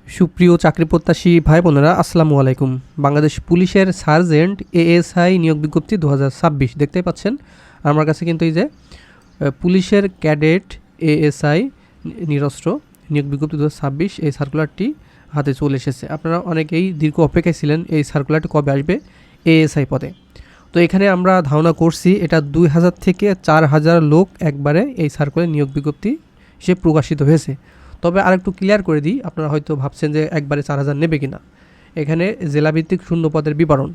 সুপ্রিয় চাকরি প্রত্যাশী ভাই বোনেরা আসসালামু আলাইকুম। বাংলাদেশ পুলিশের সার্জেন্ট এএসআই নিয়োগ বিজ্ঞপ্তি 2026 দেখতেই পাচ্ছেন আমার কাছে, কিন্তু এই যে পুলিশের ক্যাডেট এএসআই নিরস্ত্র নিয়োগ বিজ্ঞপ্তি 2026 এই সার্কুলারটি হাতে চলে এসেছে। আপনারা অনেকেই দীর্ঘ অপেক্ষায় ছিলেন এই সার্কুলারটি কবে আসবে এএসআই পদে। তো এখানে আমরা ধারণা করছি এটা 2000 থেকে 4000 লোক একবারে এই সার্কুলার নিয়োগ বিজ্ঞপ্তি হিসেবে প্রকাশিত হয়েছে। তবে আরেকটু ক্লিয়ার করে দিই, আপনারা হয়তো ভাবছেন যে একবারে 4000 নেবে কিনা। এখানে জেলাভিত্তিক শূন্য পদের বিবরণ,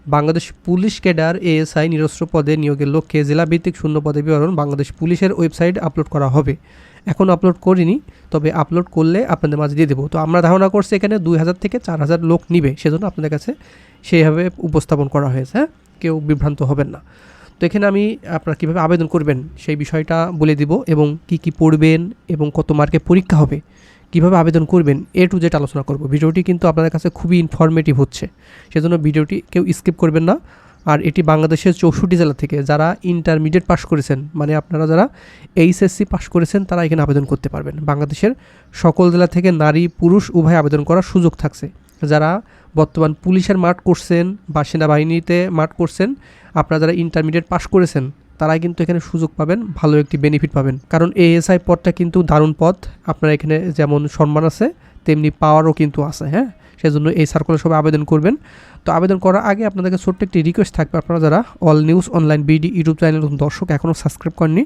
বাংলাদেশ পুলিশ ক্যাডার এএসআই নিরস্ত্র পদে নিয়োগের লক্ষ্যে জেলাভিত্তিক শূন্য পদের বিবরণ বাংলাদেশ পুলিশের ওয়েবসাইটে আপলোড করা হবে। এখন আপলোড করিনি, তবে আপলোড করলে আপনাদের মাঝে দিয়ে দেবো। তো আমরা ধারণা করছি এখানে 2000 থেকে 4000 লোক নিবে, সেজন্য আপনাদের কাছে সেইভাবে উপস্থাপন করা হয়েছে। হ্যাঁ, কেউ বিভ্রান্ত হবেন না। তো এখানে আমি আপনারা কীভাবে আবেদন করবেন সেই বিষয়টা বলে দিব, এবং কি পড়বেন এবং কত মার্কে পরীক্ষা হবে, কিভাবে আবেদন করবেন টু জেড আলোচনা করব। ভিডিওটি কিন্তু আপনাদের কাছে খুবই ইনফরমেটিভ হচ্ছে, সেজন্য ভিডিওটি কেউ স্কিপ করবেন না। আর এটি বাংলাদেশের 64 জেলা থেকে যারা ইন্টারমিডিয়েট পাস করেছেন, মানে আপনারা যারা এইচএসসি পাস করেছেন তারা এখানে আবেদন করতে পারবেন। বাংলাদেশের সকল জেলা থেকে নারী পুরুষ উভয় আবেদন করার সুযোগ থাকছে। যারা বর্তমান পুলিশের মাঠ করছেন বা সেনাবাহিনীতে মাঠ করছেন, আপনারা যারা ইন্টারমিডিয়েট পাস করেছেন তারাই কিন্তু এখানে সুযোগ পাবেন, ভালো একটি বেনিফিট পাবেন। কারণ এএসআই পদটা কিন্তু দারুণ পদ, আপনারা এখানে যেমন সম্মান আছে তেমনি পাওয়ারও কিন্তু আছে। হ্যাঁ, সেজন্য এই সার্কুলার সবাই আবেদন করবেন। তো আবেদন করার আগে আপনাদেরকে ছোট্ট একটি রিকোয়েস্ট থাকবে, আপনারা যারা all news online BD YouTube channel দর্শক এখনও সাবস্ক্রাইব করেননি,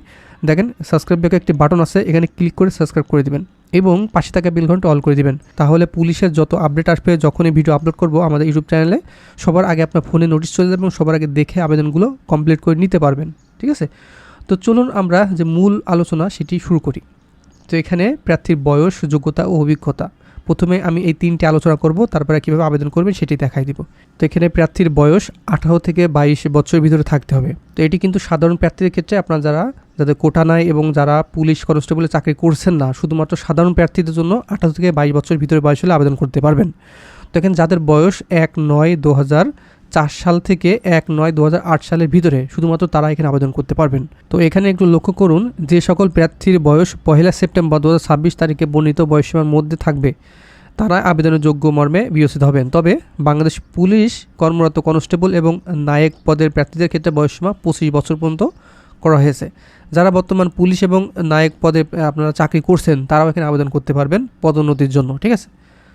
দেখেন সাবস্ক্রাইব ব্যাকে একটি বাটন আছে, এখানে ক্লিক করে সাবস্ক্রাইব করে দিবেন এবং পাশে থাকা বেল ঘন্টা অল করে দিবেন। তাহলে পুলিশের যত আপডেট আসবে, যখনই ভিডিও আপলোড করব আমাদের ইউটিউব চ্যানেলে, সবার আগে আপনার ফোনে নোটিশ চলে যাবে এবং সবার আগে দেখে আবেদনগুলো কমপ্লিট করে নিতে পারবেন। ঠিক আছে, তো চলুন আমরা যে মূল আলোচনা সেটি শুরু করি। তো এখানে প্রার্থীর বয়স, যোগ্যতা ও অভিজ্ঞতা, প্রথমে আমি এই তিনটে আলোচনা করব, তারপরে কীভাবে আবেদন করবেন সেটি দেখাই দিব। তো এখানে প্রার্থীর বয়স 18 থেকে 22 বছরের ভিতরে থাকতে হবে। তো এটি কিন্তু সাধারণ প্রার্থীদের ক্ষেত্রে, আপনারা যাদের কোটা নাই এবং যারা পুলিশ কনস্টেবলে চাকরি করছেন না, শুধুমাত্র সাধারণ প্রার্থীদের জন্য 18 থেকে 22 বছরের ভিতরে বয়স হলে আবেদন করতে পারবেন। তো এখানে যাদের বয়স 1/9/2004 সাল থেকে 1/9/2008 সালের ভিতরে, শুধুমাত্র তারা এখানে আবেদন করতে পারবেন। তো এখানে একটু লক্ষ্য করুন, যে সকল প্রার্থীর বয়স 1 সেপ্টেম্বর 2026 তারিখে বর্ণিত বয়সসীমার মধ্যে থাকবে তারা আবেদনের যোগ্য মর্মে বিবেচিত হবেন। তবে বাংলাদেশ পুলিশ কর্মরত কনস্টেবল এবং নায়ক পদের প্রার্থীদের ক্ষেত্রে বয়সসীমা 25 বছর পর্যন্ত করা হয়েছে। যারা বর্তমান পুলিশ এবং নায়ক পদে আপনারা চাকরি করছেন তারাও এখানে আবেদন করতে পারবেন পদোন্নতির জন্য। ঠিক আছে,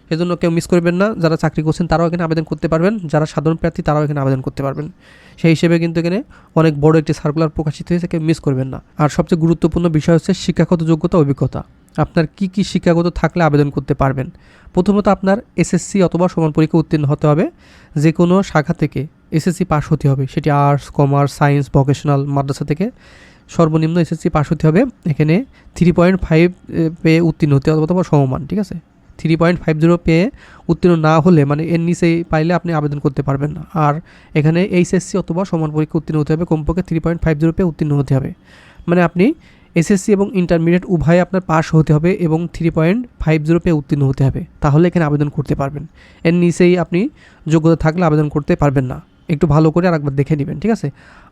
সেজন্য কেউ মিস করবেন না, যারা চাকরি করছেন তারাও এখানে আবেদন করতে পারবেন, যারা সাধারণ প্রার্থী তারাও এখানে আবেদন করতে পারবেন। সেই হিসেবে কিন্তু এখানে অনেক বড় একটি সার্কুলার প্রকাশিত হয়েছে, কেউ মিস করবেন না। আর সবচেয়ে গুরুত্বপূর্ণ বিষয় হচ্ছে শিক্ষাগত যোগ্যতা, অভিজ্ঞতা। আপনার কি শিক্ষাগত থাকলে আবেদন করতে পারবেন? প্রথমত আপনার এসএসসি অথবা সমান পরীক্ষা উত্তীর্ণ হতে হবে, যে কোনো শাখা থেকে এসএসসি পাস হতে হবে, সেটি আর্টস, কমার্স, সায়েন্স, ভোকেশনাল, মাদ্রাসা থেকে সর্বনিম্ন এসএসসি পাস হতে হবে। এখানে 3.5 পেয়ে উত্তীর্ণ হতে হবে অথবা সমমান। ঠিক আছে, 3.50 পেয়ে উত্তীর্ণ না হলে, মানে এর নিচে পাইলে আপনি আবেদন করতে পারবেন না। আর এখানে এইচএসসি অথবা সমান পরীক্ষা উত্তীর্ণ হতে হবে, কমপক্ষে 3.50 পেয়ে উত্তীর্ণ হতে হবে। মানে আপনি এসএসসি এবং ইন্টারমিডিয়েট উভয় আপনার পাস হতে হবে এবং 3.50 পেয়ে উত্তীর্ণ হতে হবে, তাহলে এখানে আবেদন করতে পারবেন। এর নিচেই আপনি যোগ্যতা থাকলে আবেদন করতে পারবেন না। একটু ভালো করে আরেকবার দেখে নেবেন। ঠিক আছে,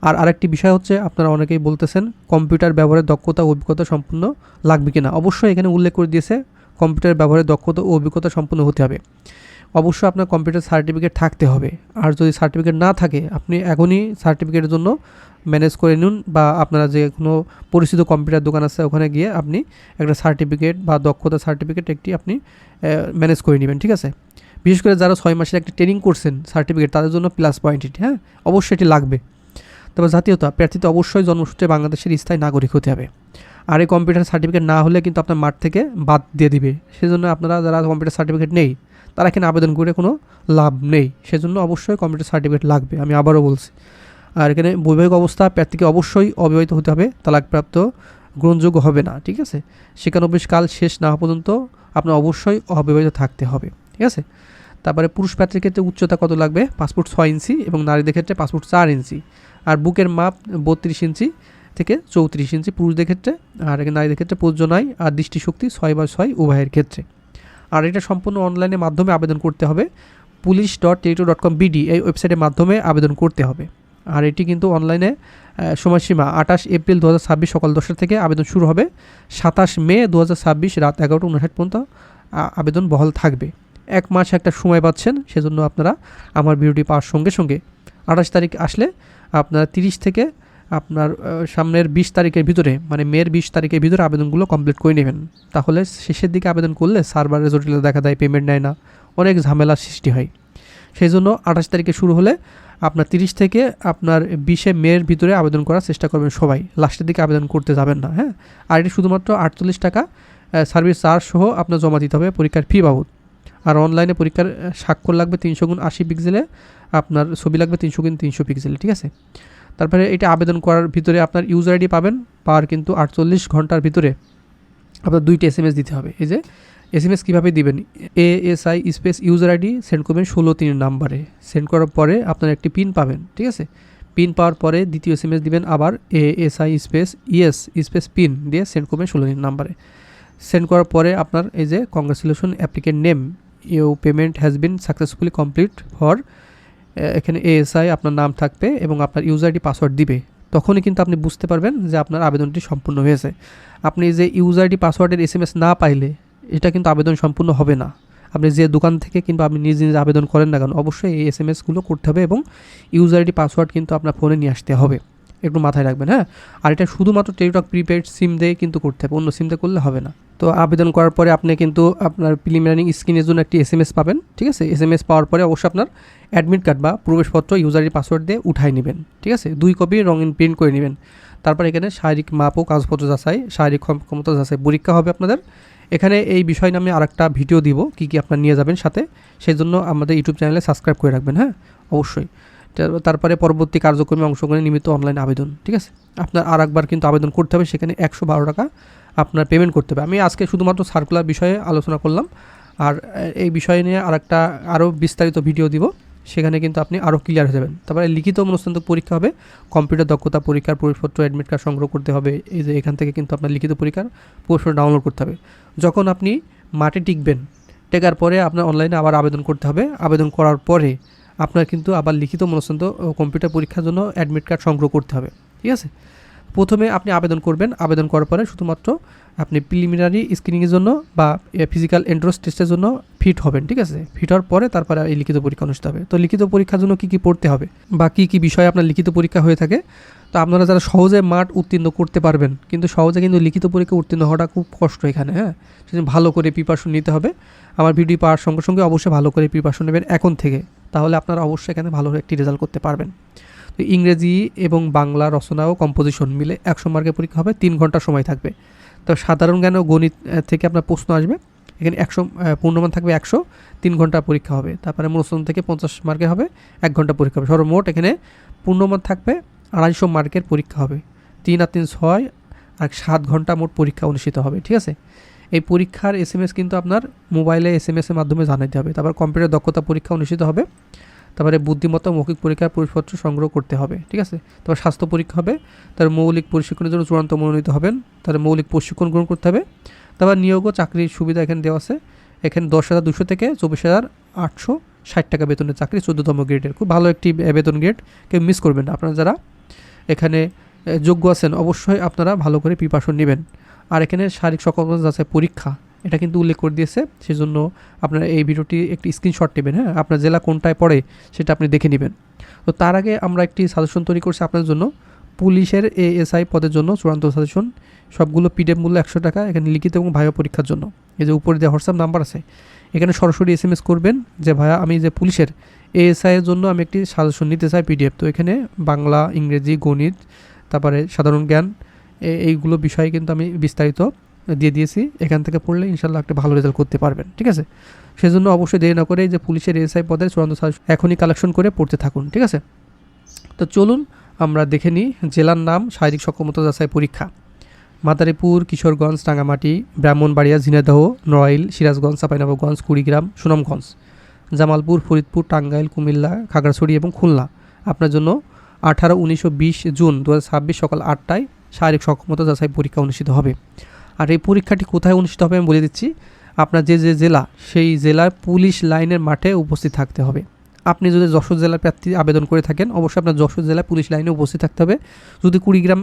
আর আরেকটি বিষয় হচ্ছে, আপনারা অনেকেই বলতেছেন কম্পিউটার ব্যবহারের দক্ষতা ও অভিজ্ঞতা সম্পূর্ণ লাগবে কিনা। অবশ্যই এখানে উল্লেখ করে দিয়েছে কম্পিউটার ব্যবহারের দক্ষতা ও অভিজ্ঞতা সম্পন্ন হতে হবে। অবশ্যই আপনার কম্পিউটার সার্টিফিকেট থাকতে হবে। আর যদি সার্টিফিকেট না থাকে, আপনি এখনই সার্টিফিকেটের জন্য ম্যানেজ করে নিন, বা আপনারা যে কোনো পরিচিত কম্পিউটার দোকান আছে ওখানে গিয়ে আপনি একটা সার্টিফিকেট বা দক্ষতা সার্টিফিকেট একটি আপনি ম্যানেজ করে নেবেন। ঠিক আছে, বিশেষ করে যারা 6 মাসের একটা ট্রেনিং করছেন সার্টিফিকেট, তাদের জন্য প্লাস পয়েন্ট এটি। হ্যাঁ, অবশ্যই এটি লাগবে। তবে জাতীয়তা, প্রার্থীতে অবশ্যই জন্মসূত্রে বাংলাদেশের স্থায়ী নাগরিক হতে হবে। আর এই কম্পিউটার সার্টিফিকেট না হলে কিন্তু আপনার মাঠ থেকে বাদ দিয়ে দিবে। সেজন্য আপনারা যারা কম্পিউটার সার্টিফিকেট নেই তারা এখানে আবেদন করে কোনো লাভ নেই। সেজন্য অবশ্যই কম্পিউটার সার্টিফিকেট লাগবে, আমি আবারও বলছি। আর এখানে বৈবাহিক অবস্থা, প্রার্থীকে অবশ্যই অবিবাহিত হতে হবে, তালাকপ্রাপ্ত গ্রহণযোগ্য হবে না। ঠিক আছে, শিক্ষানবিশ কাল শেষ না হওয়া পর্যন্ত আপনার অবশ্যই অবিবাহিত থাকতে হবে। ঠিক আছে, তারপরে পুরুষ প্রার্থীর ক্ষেত্রে উচ্চতা কত লাগবে? পাসপোর্ট 6 ইঞ্চি এবং নারীদের ক্ষেত্রে পাসপোর্ট 4 ইঞ্চি। আর বুকের মাপ 32 ইঞ্চি থেকে 34 ইঞ্চি পুরুষদের ক্ষেত্রে, আর এখানে নারীদের ক্ষেত্রে প্রযোজ্য নয়। আর দৃষ্টিশক্তি 6/6 উভয়ের ক্ষেত্রে। আর এটা সম্পূর্ণ অনলাইনের মাধ্যমে আবেদন করতে হবে, police.territory.com.bd এই ওয়েবসাইটের মাধ্যমে আবেদন করতে হবে। আর এটি কিন্তু অনলাইনে সময়সীমা 28 এপ্রিল 2026 সকাল 10টা থেকে আবেদন শুরু হবে, 27 মে 2026 রাত 11:59 পর্যন্ত আবেদন বহাল থাকবে। 1 মাস একটা সময় পাচ্ছেন, সেজন্য আপনারা আমার ভিডিওটি পাওয়ার সঙ্গে সঙ্গে 28 তারিখ আসলে আপনারা 30 থেকে আপনার সামনের 20 তারিখের ভিতরে, মানে মের 20 তারিখের ভিতরে আবেদনগুলো কমপ্লিট করে নেবেন। তাহলে শেষের দিকে আবেদন করলে সার্ভারে জটিলতা দেখা দেয়, পেমেন্ট নেয় না, অনেক ঝামেলার সৃষ্টি হয়। সেই জন্য 28 তারিখে শুরু হলে আপনার 30 থেকে আপনার 20 মের ভিতরে আবেদন করার চেষ্টা করবেন সবাই, লাস্টের দিকে আবেদন করতে যাবেন না, হ্যাঁ। আর এটি শুধুমাত্র 48 টাকা সার্ভিস চার্জ সহ আপনার জমা দিতে হবে পরীক্ষার ফি বাবদ। আর অনলাইনে পরীক্ষার স্বাক্ষর লাগবে 300x80 পিক্সেলে, আপনার ছবি লাগবে 300x300 পিক্সেলে, ঠিক আছে। তারপরে এটা আবেদন করার ভিতরে আপনার ইউজার আইডি পাবেন, পাওয়ার কিন্তু 48 ঘন্টার ভিতরে আপনার 2টি SMS দিতে হবে। এই যে SMS কীভাবে দিবেন, ASI space user ID send করবেন 16 নাম্বারে। সেন্ড করার পরে আপনার একটি পিন পাবেন, ঠিক আছে। পিন পাওয়ার পরে দ্বিতীয় SMS দিবেন আবার ASI space ES space PIN দিয়ে সেন্ড করবেন 16 নাম্বারে। সেন্ড করার পরে আপনার এই যে congratulation applicant name, you payment has been successfully complete for, এখানে ASI আপনার নাম থাকবে এবং আপনার ইউজার আইডি পাসওয়ার্ড দিবে। তখনই কিন্তু আপনি বুঝতে পারবেন যে আপনার আবেদনটি সম্পূর্ণ হয়েছে। আপনি যে ইউজার আইডি পাসওয়ার্ডের SMS না পাইলে এটা কিন্তু আবেদন সম্পূর্ণ হবে না। আপনি যে দোকান থেকে কিংবা আপনি নিজে নিজে আবেদন করেন না কেন, অবশ্যই এই SMSগুলো করতে হবে এবং ইউজার আইডি পাসওয়ার্ড কিন্তু আপনার ফোনে নিয়ে আসতে হবে, একটু মাথায় রাখবেন, হ্যাঁ। আর এটা শুধুমাত্র টেলিটক প্রিপেড সিম দিয়ে কিন্তু করতে হবে, অন্য সিম দিয়ে করলে হবে না। তো আবেদন করার পরে আপনি কিন্তু আপনার প্রিলিমিনারি স্ক্রিনের জন্য একটি SMS পাবেন, ঠিক আছে। SMS পাওয়ার পরে অবশ্যই আপনার অ্যাডমিট কার্ড বা প্রবেশপত্র ইউজার আইডি পাসওয়ার্ড দিয়ে উঠাই নেবেন, ঠিক আছে। 2 কপি রঙিন প্রিন্ট করে নেবেন। তারপর এখানে শারীরিক মাপ ও কাগজপত্র যাচাই, শারীরিক ক্ষমতা যাচাই পরীক্ষা হবে আপনাদের। এখানে এই বিষয় নামে আরেকটা ভিডিও দিব, কী কী আপনার নিয়ে যাবেন সাথে, সেই জন্য আমাদের ইউটিউব চ্যানেলে সাবস্ক্রাইব করে রাখবেন, হ্যাঁ, অবশ্যই। তারপরে পরবর্তী কার্যক্রমে অংশগ্রহণের নিমিত্ত অনলাইন আবেদন, ঠিক আছে। আপনার আর একবার কিন্তু আবেদন করতে হবে, সেখানে 112 টাকা আপনার পেমেন্ট করতে হবে। আমি আজকে শুধুমাত্র সার্কুলার বিষয়ে আলোচনা করলাম, আর এই বিষয় নিয়ে আরও বিস্তারিত ভিডিও দিব, সেখানে কিন্তু আপনি আরও ক্লিয়ার হয়ে যাবেন। তারপরে লিখিত মনস্তাত্ত্বিক পরীক্ষা হবে, কম্পিউটার দক্ষতা পরীক্ষার প্রবেশপত্র অ্যাডমিট কার্ড সংগ্রহ করতে হবে। এই যে এখান থেকে কিন্তু আপনার লিখিত পরীক্ষার প্রবেশপত্র ডাউনলোড করতে হবে। যখন আপনি মাঠে টিকবেন, টেকার পরে আপনার অনলাইনে আবার আবেদন করতে হবে। আবেদন করার পরে আপনার কিন্তু আবার লিখিত মনস্তাত্ত্বিক কম্পিউটার পরীক্ষার জন্য অ্যাডমিট কার্ড সংগ্রহ করতে হবে, ঠিক আছে। প্রথমে আপনি আবেদন করবেন, আবেদন করার পরে শুধুমাত্র আপনি প্রিলিমিনারি স্ক্রিনিংয়ের জন্য বা ফিজিক্যাল এন্ট্রান্স টেস্টের জন্য ফিট হবেন, ঠিক আছে। ফিট হওয়ার পরে তারপরে এই লিখিত পরীক্ষা অনুষ্ঠিত হবে। তো লিখিত পরীক্ষার জন্য কী কী পড়তে হবে বা কী কী বিষয়ে আপনার লিখিত পরীক্ষা হয়ে থাকে, তো আপনারা যারা সহজে মাঠ উত্তীর্ণ করতে পারবেন, কিন্তু সহজে কিন্তু লিখিত পরীক্ষা উত্তীর্ণ হওয়াটা খুব কষ্ট এখানে, হ্যাঁ। সেজন্য ভালো করে প্রিপারেশন নিতে হবে। আমার ভিডিও পাওয়ার সঙ্গে সঙ্গে অবশ্যই ভালো করে প্রিপারেশন নেবেন এখন থেকে, তাহলে আপনারা অবশ্যই এখানে ভালো একটি রেজাল্ট করতে পারবেন। তো ইংরেজি এবং বাংলা রচনা ও কম্পোজিশন মিলে 100 মার্কের পরীক্ষা হবে, 3 ঘন্টা সময় থাকবে। তো সাধারণ জ্ঞান ও গণিত থেকে আপনার প্রশ্ন আসবে, এখানে 100 পূর্ণমান থাকবে 100, 3 ঘন্টা পরীক্ষা হবে। তারপরে মনস্তাত্ত্বিক থেকে 50 মার্কের হবে, 1 ঘন্টা পরীক্ষা হবে। সর্বমোট এখানে পূর্ণমান থাকবে 250 মার্কের পরীক্ষা হবে, 3 আর 3 6 আর 7 ঘন্টা মোট পরীক্ষা অনুষ্ঠিত হবে, ঠিক আছে। এই পরীক্ষার SMS কিন্তু আপনার মোবাইলে SMS এর মাধ্যমে জানাতে হবে। তারপর কম্পিউটার দক্ষতা পরীক্ষা অনুষ্ঠিত হবে, তারপরে বুদ্ধিমত্তা মৌখিক পরীক্ষার প্রবেশপত্র সংগ্রহ করতে হবে, ঠিক আছে। তারপর স্বাস্থ্য পরীক্ষা হবে, তার মৌলিক প্রশিক্ষণের জন্য চূড়ান্ত মনোনীত হবেন, তার মৌলিক প্রশিক্ষণ গ্রহণ করতে হবে। তারপর নিয়োগ ও চাকরির সুবিধা এখানে দেওয়া আছে, এখানে 10,200 থেকে 24,860 টাকা বেতনের চাকরি, 14তম গ্রেডের, খুব ভালো একটি বেতন গ্রেড, কেউ মিস করবেন না। আপনারা যারা এখানে যোগ্য আছেন অবশ্যই আপনারা ভালো করে প্রিপারেশন নেবেন। আর এখানে শারীরিক সক্ষমতা যাচাই পরীক্ষা এটা কিন্তু উল্লেখ করে দিয়েছে, সেজন্য আপনারা এই ভিডিওটি একটি স্ক্রিনশট নেবেন, হ্যাঁ। আপনার জেলা কোনটায় পড়ে সেটা আপনি দেখে নেবেন। তো তার আগে আমরা একটি সাজেশন তৈরি করছি আপনার জন্য, পুলিশের ASI পদের জন্য চূড়ান্ত সাজেশন, সবগুলো PDF মূল্য 100 টাকা। এখানে লিখিত এবং ভাইয়া পরীক্ষার জন্য এই যে উপরে যে হোয়াটসঅ্যাপ নাম্বার আছে, এখানে সরাসরি SMS করবেন যে ভাইয়া আমি যে পুলিশের ASI এর জন্য আমি একটি সাজেশন নিতে চাই PDF। তো এখানে বাংলা, ইংরেজি, গণিত, তারপরে সাধারণ জ্ঞান, এইগুলো বিষয়ে কিন্তু আমি বিস্তারিত দিয়ে দিয়েছি। এখান থেকে পড়লে ইনশাল্লাহ একটা ভালো রেজাল্ট করতে পারবেন, ঠিক আছে। সেজন্য অবশ্যই দেরি না করে যে পুলিশের ASI পদের চূড়ান্ত সাজেশন এখনই কালেকশন করে পড়তে থাকুন, ঠিক আছে। তো চলুন আমরা দেখে নিই জেলার নাম, শারীরিক সক্ষমতা যাচাই পরীক্ষা। মাদারীপুর, কিশোরগঞ্জ, রাঙামাটি, ব্রাহ্মণবাড়িয়া, ঝিনাইদহ, নড়াইল, সিরাজগঞ্জ, চাঁপাইনবাবগঞ্জ, কুড়িগ্রাম, সুনামগঞ্জ, জামালপুর, ফরিদপুর, টাঙ্গাইল, কুমিল্লা, খাগড়াছড়ি এবং খুলনা। আপনার জন্য 18, 19 ও 20 জুন 2026 সকাল 8টায় শারীরিক সক্ষমতা যাচাই পরীক্ষা অনুষ্ঠিত হবে। আর এই পরীক্ষাটি কোথায় অনুষ্ঠিত হবে আমি বলে দিচ্ছি। আপনার যে জেলা, সেই জেলার পুলিশ লাইনের মাঠে উপস্থিত থাকতে হবে। আপনি যদি যশোর জেলার প্রার্থী আবেদন করে থাকেন অবশ্যই আপনার যশোর জেলা পুলিশ লাইনে উপস্থিত থাকতে হবে। যদি কুড়িগ্রাম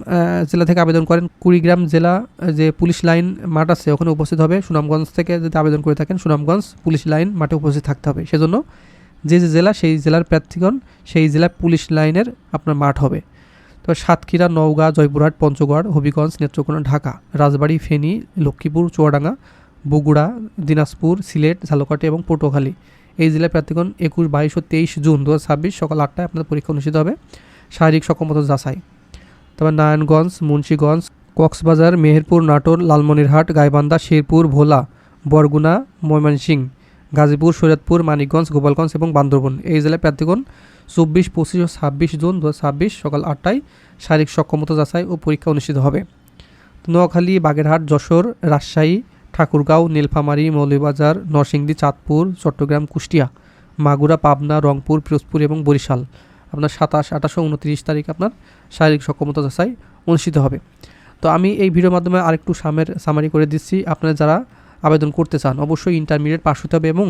জেলা থেকে আবেদন করেন কুড়িগ্রাম জেলা যে পুলিশ লাইন মাঠ আছে ওখানে উপস্থিত হবে। সুনামগঞ্জ থেকে যদি আবেদন করে থাকেন সুনামগঞ্জ পুলিশ লাইন মাঠে উপস্থিত থাকতে হবে। সেজন্য যে জেলা সেই জেলার প্রার্থীগণ সেই জেলার পুলিশ লাইনের আপনার মাঠ হবে। তো সাতক্ষীরা, নওগাঁ, জয়পুরহাট, পঞ্চগড়, হবিগঞ্জ, নেত্রকোনা, ঢাকা, রাজবাড়ী, ফেনী, লক্ষ্মীপুর, চুয়াডাঙ্গা, বগুড়া, দিনাজপুর, সিলেট, ঝালকাঠি এবং পটুয়াখালী এই জেলার প্রার্থীগণ 21, 22 ও 23 জুন 2026 সকাল 8টায় আপনাদের পরীক্ষা অনুষ্ঠিত হবে। শারীরিক সক্ষমতা যাচাই। তারপর নারায়ণগঞ্জ, মুন্সিগঞ্জ, কক্সবাজার, মেহেরপুর, নাটোর, লালমনিরহাট, গাইবান্ধা, শেরপুর, ভোলা, বরগুনা, ময়মনসিংহ, গাজীপুর, শরীয়তপুর, মানিকগঞ্জ, গোপালগঞ্জ এবং বান্দরবান এই জেলার প্রার্থীগণ 24, 25 ও 26 জুন 2026 সকাল 8টায় শারীরিক সক্ষমতা যাচাই ও পরীক্ষা অনুষ্ঠিত হবে। নোয়াখালী, বাগেরহাট, যশোর, রাজশাহী, ঠাকুরগাঁও, নীলফামারী, মৌলভীবাজার, নরসিংদী, চাঁদপুর, চট্টগ্রাম, কুষ্টিয়া, মাগুরা, পাবনা, রংপুর, পিরোজপুর এবং বরিশাল আপনার 27, 28 ও 29 তারিখ আপনার শারীরিক সক্ষমতা যাচাই অনুষ্ঠিত হবে। তো আমি এই ভিডিওর মাধ্যমে আরেকটু সামারি করে দিচ্ছি। আপনারা যারা আবেদন করতে চান অবশ্যই ইন্টারমিডিয়েট পাস হতে হবে এবং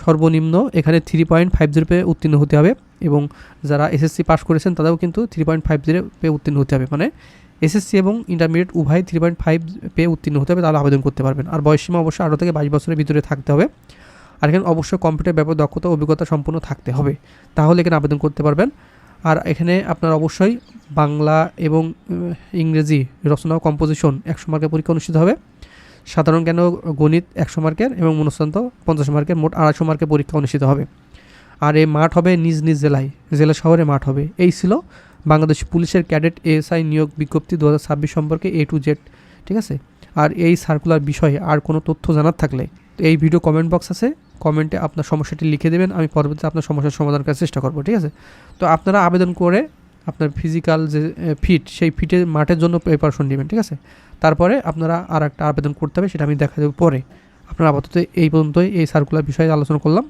সর্বনিম্ন এখানে 3.50 পেয়ে উত্তীর্ণ হতে হবে এবং যারা এসএসসি পাস করেছেন তাদেরও কিন্তু 3.50 পেয়ে উত্তীর্ণ হতে হবে। মানে এসএসসি এবং ইন্টারমিডিয়েট উভয় 3.5 পেয়ে উত্তীর্ণ হতে হবে, তাহলে আবেদন করতে পারবেন। আর বয়সসীমা অবশ্যই 18 থেকে 22 বছরের ভিতরে থাকতে হবে। আর এখানে অবশ্যই কম্পিউটার ব্যাপারে দক্ষতা অভিজ্ঞতা সম্পূর্ণ থাকতে হবে, তাহলে এখানে আবেদন করতে পারবেন। আর এখানে আপনার অবশ্যই বাংলা এবং ইংরেজি রচনা ও কম্পোজিশন 100 মার্কের পরীক্ষা অনুষ্ঠিত হবে। সাধারণ জ্ঞান ও গণিত 100 মার্কের এবং মনস্তত্ত্ব 50 মার্কের, মোট 250 মার্কের পরীক্ষা অনুষ্ঠিত হবে। আর এই মাঠ হবে নিজ নিজ জেলা শহরে মাঠ হবে। এই ছিল বাংলাদেশ পুলিশের ক্যাডেট এএসআই নিয়োগ বিজ্ঞপ্তি 2026 সম্পর্কে A to Z, ঠিক আছে। আর এই সার্কুলার বিষয়ে আর কোনো তথ্য জানার থাকলে এই ভিডিও কমেন্ট বক্স আছে, কমেন্টে আপনার সমস্যাটি লিখে দেবেন, আমি পরবর্তীতে আপনার সমস্যার সমাধান করার চেষ্টা করব, ঠিক আছে। তো আপনারা আবেদন করে আপনার ফিজিক্যাল যে ফিট সেই ফিটের মাঠের জন্য প্রিপারেশন নেবেন, ঠিক আছে। তারপরে আপনারা আর একটা আবেদন করতে হবে, সেটা আমি দেখা দেবো পরে। আপনারা আপাতত এই পর্যন্তই এই সার্কুলার বিষয়ে আলোচনা করলাম।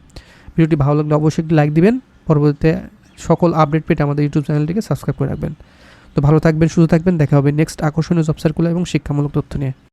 ভিডিওটি ভালো লাগলে অবশ্যই একটি লাইক দিবেন। পরবর্তীতে সকল আপডেট পেতে আমাদের ইউটিউব চ্যানেলটিকে সাবস্ক্রাইব করে রাখবেন। তো ভালো থাকবেন, সুস্থ থাকবেন, দেখা হবে নেক্সট আকর্ষণীয় জব সার্কুলার এবং শিক্ষামূলক তথ্য নিয়ে।